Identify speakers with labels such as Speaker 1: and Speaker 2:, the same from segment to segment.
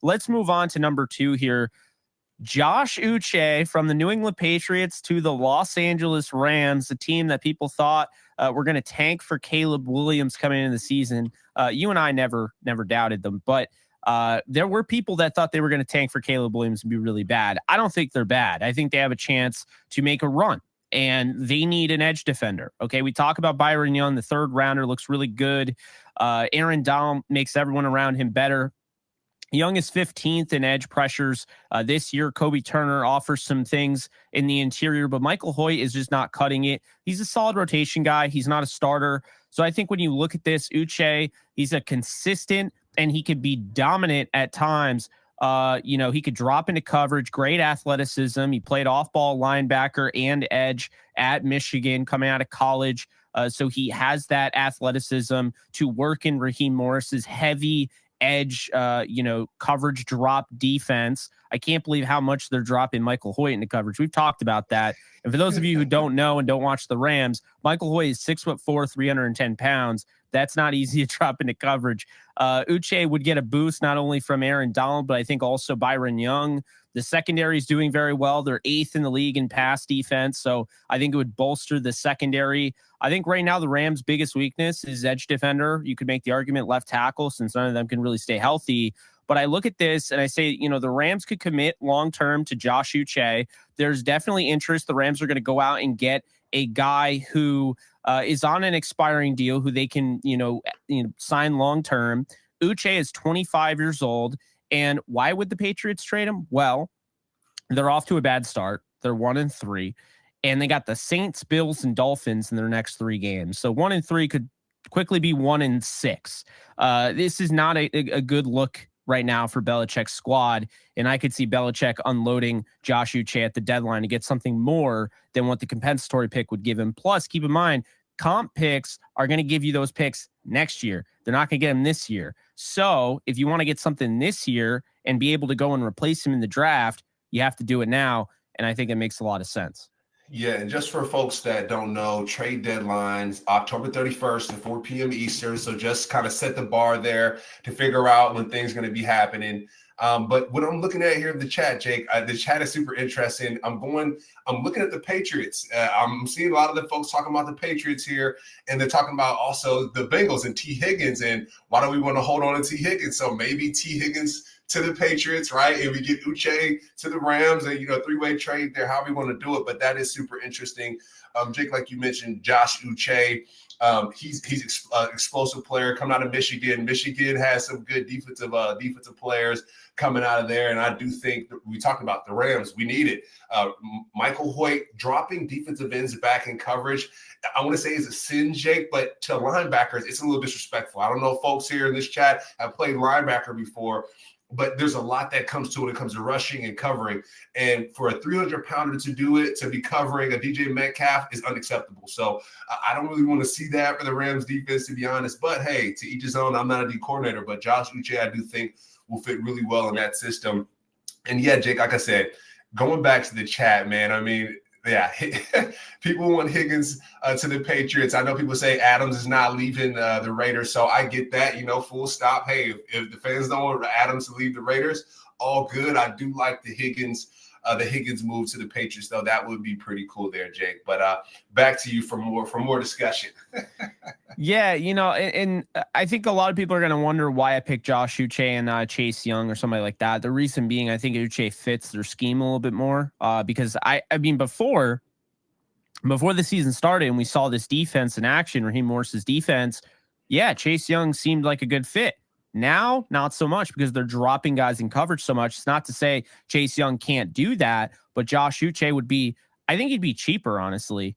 Speaker 1: let's move on to number 2 here. Josh Uche from the New England Patriots to the Los Angeles Rams, a team that people thought were going to tank for Caleb Williams coming into the season. You and I never doubted them, but there were people that thought they were going to tank for Caleb Williams and be really bad. I don't think they're bad. I think they have a chance to make a run, and they need an edge defender. Okay, we talk about Byron Young, the third rounder, looks really good. Aaron Donald makes everyone around him better. Young is 15th in edge pressures this year. Kobe Turner offers some things in the interior, but Michael Hoyt is just not cutting it. He's a solid rotation guy. He's not a starter. So I think when you look at this, Uche, he's a consistent, and he could be dominant at times. He could drop into coverage, great athleticism. He played off-ball linebacker and edge at Michigan coming out of college. So he has that athleticism to work in Raheem Morris's heavy edge, coverage drop defense. I can't believe how much they're dropping Michael Hoyt into coverage. We've talked about that. And for those of you who don't know and don't watch the Rams, Michael Hoyt is 6'4", 310 pounds. That's not easy to drop into coverage. Uche would get a boost not only from Aaron Donald, but I think also Byron Young. The secondary is doing very well. They're 8th in the league in pass defense, so I think it would bolster the secondary. I think right now the Rams' biggest weakness is edge defender. You could make the argument left tackle since none of them can really stay healthy. But I look at this and I say, the Rams could commit long-term to Josh Uche. There's definitely interest. The Rams are going to go out and get a guy who is on an expiring deal, who they can, sign long-term. Uche is 25 years old. And why would the Patriots trade him? Well, they're off to a bad start. They're 1-3, and they got the Saints, Bills, and Dolphins in their next 3 games. So 1-3 could quickly be 1-6. This is not a good look right now for Belichick's squad, and I could see Belichick unloading Josh Uche at the deadline to get something more than what the compensatory pick would give him. Plus, keep in mind, comp picks are going to give you those picks next year. They're not going to get them this year. So if you want to get something this year and be able to go and replace him in the draft, you have to do it now. And I think it makes a lot of sense.
Speaker 2: Yeah, and just for folks that don't know, trade deadlines, October 31st at 4 p.m. Eastern. So just kind of set the bar there to figure out when things are going to be happening. But what I'm looking at here in the chat, Jake, the chat is super interesting. I'm looking at the Patriots. I'm seeing a lot of the folks talking about the Patriots here, and they're talking about also the Bengals and T. Higgins, and why do we want to hold on to T. Higgins? So maybe T. Higgins to the Patriots, right? And we get Uche to the Rams, and, 3-way trade there, how we want to do it. But that is super interesting. Jake, like you mentioned, Josh Uche, he's explosive player coming out of Michigan. Michigan has some good defensive players coming out of there. And I do think that we talked about the Rams. We need it. Michael Hoyt dropping defensive ends back in coverage, I want to say is a sin, Jake, but to linebackers, it's a little disrespectful. I don't know if folks here in this chat have played linebacker before, but there's a lot that comes to it when it comes to rushing and covering. And for a 300-pounder to do it, to be covering a DJ Metcalf is unacceptable. So I don't really want to see that for the Rams defense, to be honest. But, hey, to each his own. I'm not a D coordinator, but Josh Uche, I do think, will fit really well in that system. And, yeah, Jake, like I said, going back to the chat, man, I mean, yeah, people want Higgins to the Patriots. I know people say Adams is not leaving the Raiders, so I get that, full stop. Hey, if the fans don't want Adams to leave the Raiders, all good. I do like the Higgins move to the Patriots, though. That would be pretty cool there, Jake. But back to you for more discussion.
Speaker 1: Yeah, and I think a lot of people are going to wonder why I picked Josh Uche and Chase Young or somebody like that. The reason being, I think Uche fits their scheme a little bit more because I mean, before the season started and we saw this defense in action, Raheem Morris's defense, yeah, Chase Young seemed like a good fit. Now, not so much because they're dropping guys in coverage so much. It's not to say Chase Young can't do that, but Josh Uche would be, I think he'd be cheaper, honestly.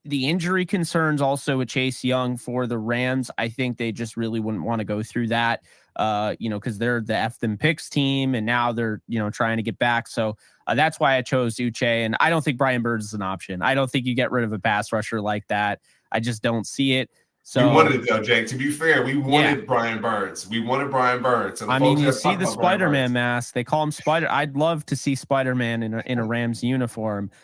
Speaker 1: The injury concerns also with Chase Young for the Rams, I think they just really wouldn't want to go through that, because they're the F them picks team, and now they're, trying to get back. So that's why I chose Uche, and I don't think Brian Burns is an option. I don't think you get rid of a pass rusher like that. I just don't see it. So
Speaker 2: we wanted it, though, Jake. To be fair, we wanted Brian Burns. We wanted Brian Burns.
Speaker 1: I mean, you see the Spider-Man mask. They call him Spider. I'd love to see Spider-Man in a Rams uniform.